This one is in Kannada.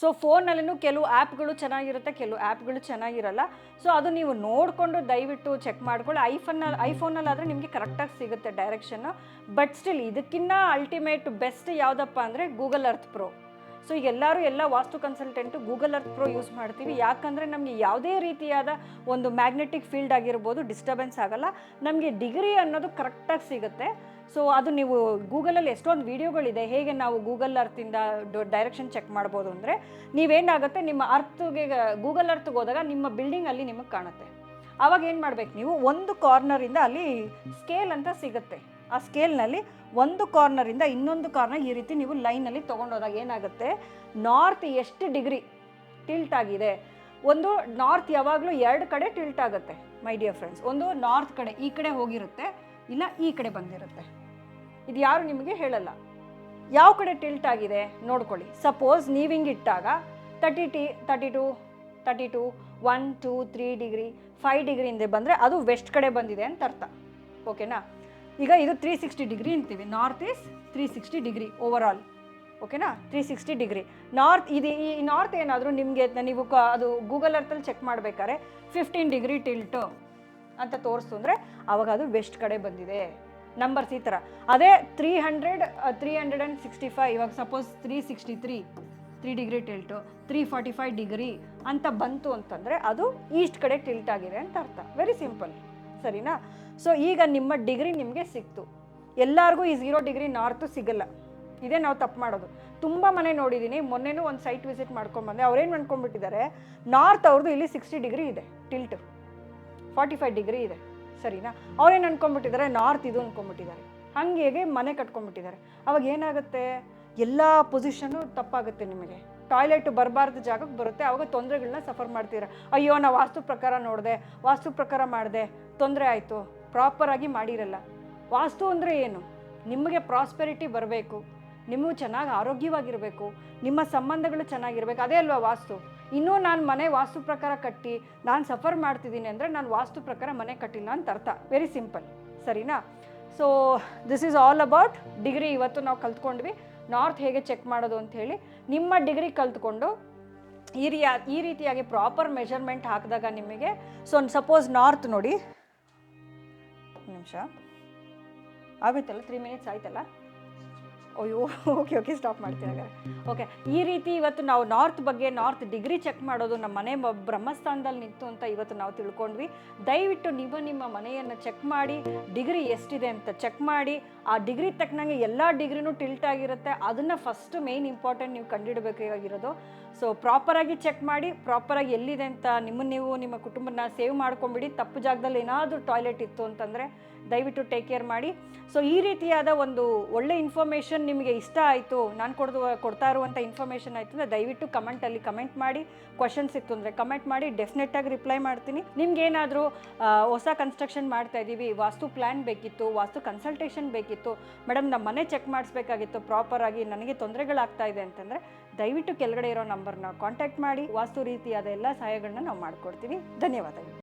ಸೊ ಫೋನಲ್ಲೂ ಕೆಲವು ಆ್ಯಪ್ಗಳು ಚೆನ್ನಾಗಿರುತ್ತೆ, ಕೆಲವು ಆ್ಯಪ್ಗಳು ಚೆನ್ನಾಗಿರಲ್ಲ. ಸೊ ಅದು ನೀವು ನೋಡಿಕೊಂಡು ದಯವಿಟ್ಟು ಚೆಕ್ ಮಾಡ್ಕೊಳ್ಳಿ. ಐಫೋನಲ್ಲಾದರೆ ನಿಮಗೆ ಕರೆಕ್ಟಾಗಿ ಸಿಗುತ್ತೆ ಡೈರೆಕ್ಷನ್ನು. ಬಟ್ ಸ್ಟಿಲ್ ಇದಕ್ಕಿಂತ ಅಲ್ಟಿಮೇಟ್ ಬೆಸ್ಟ್ ಯಾವುದಪ್ಪ ಅಂದರೆ ಗೂಗಲ್ ಅರ್ತ್ ಪ್ರೋ. ಸೊ ಈಗ ಎಲ್ಲ vastu consultant Google Earth Pro use ಮಾಡ್ತೀವಿ. ಯಾಕಂದರೆ ನಮಗೆ ಯಾವುದೇ ರೀತಿಯಾದ ಒಂದು ಮ್ಯಾಗ್ನೆಟಿಕ್ ಫೀಲ್ಡ್ ಆಗಿರ್ಬೋದು ಡಿಸ್ಟರ್ಬೆನ್ಸ್ ಆಗಲ್ಲ, ನಮಗೆ ಡಿಗ್ರಿ ಅನ್ನೋದು ಕರೆಕ್ಟಾಗಿ ಸಿಗುತ್ತೆ. ಸೊ ಅದು ನೀವು ಗೂಗಲಲ್ಲಿ ಎಷ್ಟೊಂದು ವೀಡಿಯೋಗಳಿದೆ ಹೇಗೆ ನಾವು ಗೂಗಲ್ ಅರ್ತಿಂದ ಡೈರೆಕ್ಷನ್ ಚೆಕ್ ಮಾಡ್ಬೋದು ಅಂದರೆ, ನೀವೇನಾಗುತ್ತೆ ನಿಮ್ಮ ಗೂಗಲ್ ಅರ್ತ್ಗೆ ಹೋದಾಗ ನಿಮ್ಮ ಬಿಲ್ಡಿಂಗಲ್ಲಿ ನಿಮಗೆ ಕಾಣುತ್ತೆ. ಆವಾಗ ಏನು ಮಾಡ್ಬೇಕು, ನೀವು ಒಂದು ಕಾರ್ನರಿಂದ ಅಲ್ಲಿ ಸ್ಕೇಲ್ ಅಂತ ಸಿಗುತ್ತೆ. ಆ ಸ್ಕೇಲ್ನಲ್ಲಿ ಒಂದು ಕಾರ್ನರಿಂದ ಇನ್ನೊಂದು ಕಾರ್ನರ್ ಈ ರೀತಿ ನೀವು ಲೈನಲ್ಲಿ ತೊಗೊಂಡೋದಾಗ ಏನಾಗುತ್ತೆ, ನಾರ್ತ್ ಎಷ್ಟು ಡಿಗ್ರಿ ಟಿಲ್ಟ್ ಆಗಿದೆ. ಒಂದು ನಾರ್ತ್ ಯಾವಾಗಲೂ 2 ಕಡೆ ಟಿಲ್ಟ್ ಆಗುತ್ತೆ ಮೈ ಡಿಯರ್ ಫ್ರೆಂಡ್ಸ್. ಒಂದು ನಾರ್ತ್ ಕಡೆ ಈ ಕಡೆ ಹೋಗಿರುತ್ತೆ, ಇಲ್ಲ ಈ ಕಡೆ ಬಂದಿರುತ್ತೆ. ಇದು ಯಾರು ನಿಮಗೆ ಹೇಳಲ್ಲ ಯಾವ ಕಡೆ ಟಿಲ್ಟ್ ಆಗಿದೆ ನೋಡ್ಕೊಳ್ಳಿ. ಸಪೋಸ್ ನೀವು ಹಿಂಗೆ ಇಟ್ಟಾಗ 32 1 2 3 ಡಿಗ್ರಿ 5 ಡಿಗ್ರಿಯಿಂದ ಬಂದರೆ ಅದು ವೆಸ್ಟ್ ಕಡೆ ಬಂದಿದೆ ಅಂತ ಅರ್ಥ. ಓಕೆನಾ? ಈಗ ಇದು 360 ಡಿಗ್ರಿ ಅಂತೀವಿ. North is 360 degree over all. ಓಕೆನಾ? 360 ಡಿಗ್ರಿ ನಾರ್ತ್. ಇದು ಈ ನಾರ್ತ್ ಏನಾದರೂ ನಿಮಗೆ ನೀವು ಅದು ಗೂಗಲ್ ಅರ್ಥಲ್ಲಿ ಚೆಕ್ ಮಾಡಬೇಕಾದ್ರೆ 15 ಡಿಗ್ರಿ ಟಿಲ್ಟು ಅಂತ ತೋರಿಸ್ತು ಅಂದರೆ ಆವಾಗ ಅದು ವೆಸ್ಟ್ ಕಡೆ ಬಂದಿದೆ. ನಂಬರ್ಸ್ ಈ ಥರ. ಅದೇ 365 ಇವಾಗ ಸಪೋಸ್ 3 ಡಿಗ್ರಿ ಟಿಲ್ಟು 345 ಡಿಗ್ರಿ ಅಂತ ಬಂತು ಅಂತಂದರೆ ಅದು ಈಸ್ಟ್ ಕಡೆ ಟಿಲ್ಟ್ ಆಗಿದೆ ಅಂತ ಅರ್ಥ. ವೆರಿ ಸಿಂಪಲ್, ಸರಿನಾ? ಸೊ ಈಗ ನಿಮ್ಮ ಡಿಗ್ರಿ ನಿಮಗೆ ಸಿಕ್ತು. ಎಲ್ಲರಿಗೂ ಈ 0 ಡಿಗ್ರಿ ನಾರ್ತು ಸಿಗಲ್ಲ. ಇದೇ ನಾವು ತಪ್ಪು ಮಾಡೋದು. ತುಂಬ ಮನೆ ನೋಡಿದ್ದೀನಿ. ಮೊನ್ನೆನೂ ಒಂದು ಸೈಟ್ ವಿಸಿಟ್ ಮಾಡ್ಕೊಂಡ್ಬಂದೆ. ಅವ್ರೇನು ಅಂದ್ಕೊಂಡ್ಬಿಟ್ಟಿದ್ದಾರೆ, ನಾರ್ತ್ ಅವ್ರದ್ದು ಇಲ್ಲಿ 60 ಡಿಗ್ರಿ ಇದೆ ಟಿಲ್ಟು, 45 ಡಿಗ್ರಿ ಇದೆ, ಸರಿನಾ? ಅವ್ರೇನು ಅಂದ್ಕೊಂಡ್ಬಿಟ್ಟಿದ್ದಾರೆ, ನಾರ್ತ್ ಇದು ಅಂದ್ಕೊಂಡ್ಬಿಟ್ಟಿದ್ದಾರೆ. ಹಾಗೆ ಮನೆ ಕಟ್ಕೊಂಡ್ಬಿಟ್ಟಿದ್ದಾರೆ. ಅವಾಗ ಏನಾಗುತ್ತೆ, ಎಲ್ಲ ಪೊಸಿಷನ್ನು ತಪ್ಪಾಗುತ್ತೆ. ನಿಮಗೆ ಟಾಯ್ಲೆಟ್ ಬರಬಾರ್ದು ಜಾಗಕ್ಕೆ ಬರುತ್ತೆ. ಆವಾಗ ತೊಂದರೆಗಳನ್ನ ಸಫರ್ ಮಾಡ್ತೀರ. ಅಯ್ಯೋ ನಾವು ವಾಸ್ತು ಪ್ರಕಾರ ನೋಡಿದೆ, ವಾಸ್ತು ಪ್ರಕಾರ ಮಾಡಿದೆ, ತೊಂದರೆ ಆಯಿತು, ಪ್ರಾಪರಾಗಿ ಮಾಡಿರಲ್ಲ. ವಾಸ್ತು ಅಂದರೆ ಏನು? ನಿಮಗೆ ಪ್ರಾಸ್ಪೆರಿಟಿ ಬರಬೇಕು, ನೀವು ಚೆನ್ನಾಗಿ ಆರೋಗ್ಯವಾಗಿರಬೇಕು, ನಿಮ್ಮ ಸಂಬಂಧಗಳು ಚೆನ್ನಾಗಿರಬೇಕು. ಅದೇ ಅಲ್ವಾ ವಾಸ್ತು. ಇನ್ನೂ ನಾನು ಮನೆ ವಾಸ್ತು ಪ್ರಕಾರ ಕಟ್ಟಿ ನಾನು ಸಫರ್ ಮಾಡ್ತಿದ್ದೀನಿ ಅಂದರೆ ನಾನು ವಾಸ್ತು ಪ್ರಕಾರ ಮನೆ ಕಟ್ಟಿಲ್ಲ ಅಂತ ಅರ್ಥ. ವೆರಿ ಸಿಂಪಲ್, ಸರಿನಾ? So this is all about degree. ಇವತ್ತು ನಾವು ಕಲ್ತ್ಕೊಂಡ್ವಿ ನಾರ್ತ್ ಹೇಗೆ ಚೆಕ್ ಮಾಡೋದು ಅಂತ ಹೇಳಿ. ನಿಮ್ಮ ಡಿಗ್ರಿ ಕಲ್ತ್ಕೊಂಡು ಈ ರೀತಿಯಾಗಿ ಪ್ರಾಪರ್ ಮೆಷರ್ಮೆಂಟ್ ಹಾಕಿದಾಗ ನಿಮಗೆ, ಸೊ ಸಪೋಸ್ ನಾರ್ತ್ ನೋಡಿ, ನಿಮಿಷ ಆಗುತ್ತಲ್ಲ, 3 ಮಿನಿಟ್ಸ್ ಆಯ್ತಲ್ಲ. ಅಯ್ಯೋ ಓಕೆ ಸ್ಟಾಪ್ ಮಾಡ್ತೀನಿ ಹಾಗಾದ್ರೆ. ಓಕೆ, ಈ ರೀತಿ ಇವತ್ತು ನಾವು ನಾರ್ತ್ ಬಗ್ಗೆ, ನಾರ್ತ್ ಡಿಗ್ರಿ ಚೆಕ್ ಮಾಡೋದು ನಮ್ಮ ಮನೆ ಬ್ರಹ್ಮಸ್ಥಾನದಲ್ಲಿ ನಿಂತು ಅಂತ ಇವತ್ತು ನಾವು ತಿಳ್ಕೊಂಡ್ವಿ. ದಯವಿಟ್ಟು ನಿಮ್ಮ ಮನೆಯನ್ನು ಚೆಕ್ ಮಾಡಿ, ಡಿಗ್ರಿ ಎಷ್ಟಿದೆ ಅಂತ ಚೆಕ್ ಮಾಡಿ. ಆ ಡಿಗ್ರಿ ತಕ್ಕನಂಗೆ ಎಲ್ಲ ಡಿಗ್ರಿನೂ ಟಿಲ್ಟ್ ಆಗಿರುತ್ತೆ. ಅದನ್ನು ಫಸ್ಟ್ ಮೇಯ್ನ್ ಇಂಪಾರ್ಟೆಂಟ್ ನೀವು ಕಂಡುಹಿಡಬೇಕಾಗಿರೋದು. ಸೊ ಪ್ರಾಪರಾಗಿ ಚೆಕ್ ಮಾಡಿ, ಪ್ರಾಪರಾಗಿ ಎಲ್ಲಿದೆ ಅಂತ ನಿಮ್ಮ ಕುಟುಂಬನ ಸೇವ್ ಮಾಡ್ಕೊಂಬಿಡಿ. ತಪ್ಪು ಜಾಗದಲ್ಲಿ ಏನಾದರೂ ಟಾಯ್ಲೆಟ್ ಇತ್ತು ಅಂತಂದರೆ ದಯವಿಟ್ಟು ಟೇಕ್ ಕೇರ್ ಮಾಡಿ. ಸೊ ಈ ರೀತಿಯಾದ ಒಂದು ಒಳ್ಳೆ ಇನ್ಫಾರ್ಮೇಷನ್ ನಿಮಗೆ ಇಷ್ಟ ಆಯಿತು, ನಾನು ಕೊಡ್ತಾ ಇರುವಂಥ ಇನ್ಫಾರ್ಮೇಷನ್ ಆಯಿತು ಅಂದರೆ ದಯವಿಟ್ಟು ಕಮೆಂಟಲ್ಲಿ ಕಮೆಂಟ್ ಮಾಡಿ. ಕ್ವಶನ್ಸ್ ಇತ್ತು ಅಂದರೆ ಕಮೆಂಟ್ ಮಾಡಿ, ಡೆಫಿನೆಟ್ಟಾಗಿ ರಿಪ್ಲೈ ಮಾಡ್ತೀನಿ. ನಿಮ್ಗೇನಾದರೂ ಹೊಸ ಕನ್ಸ್ಟ್ರಕ್ಷನ್ ಮಾಡ್ತಾ ಇದ್ದೀವಿ, ವಾಸ್ತು ಪ್ಲ್ಯಾನ್ ಬೇಕಿತ್ತು, ವಾಸ್ತು ಕನ್ಸಲ್ಟೇಷನ್ ಬೇಕಿತ್ತು, ಮೇಡಮ್ ನಮ್ಮ ಮನೆ ಚೆಕ್ ಮಾಡಿಸ್ಬೇಕಾಗಿತ್ತು ಪ್ರಾಪರಾಗಿ, ನನಗೆ ತೊಂದರೆಗಳಾಗ್ತಾ ಇದೆ ಅಂತಂದರೆ ದಯವಿಟ್ಟು ಕೆಳಗಡೆ ಇರೋ ನಂಬರ್ನ ಕಾಂಟ್ಯಾಕ್ಟ್ ಮಾಡಿ. ವಾಸ್ತು ರೀತಿಯಾದ ಎಲ್ಲ ಸಹಾಯಗಳನ್ನ ನಾವು ಮಾಡಿಕೊಡ್ತೀವಿ. ಧನ್ಯವಾದಗಳು.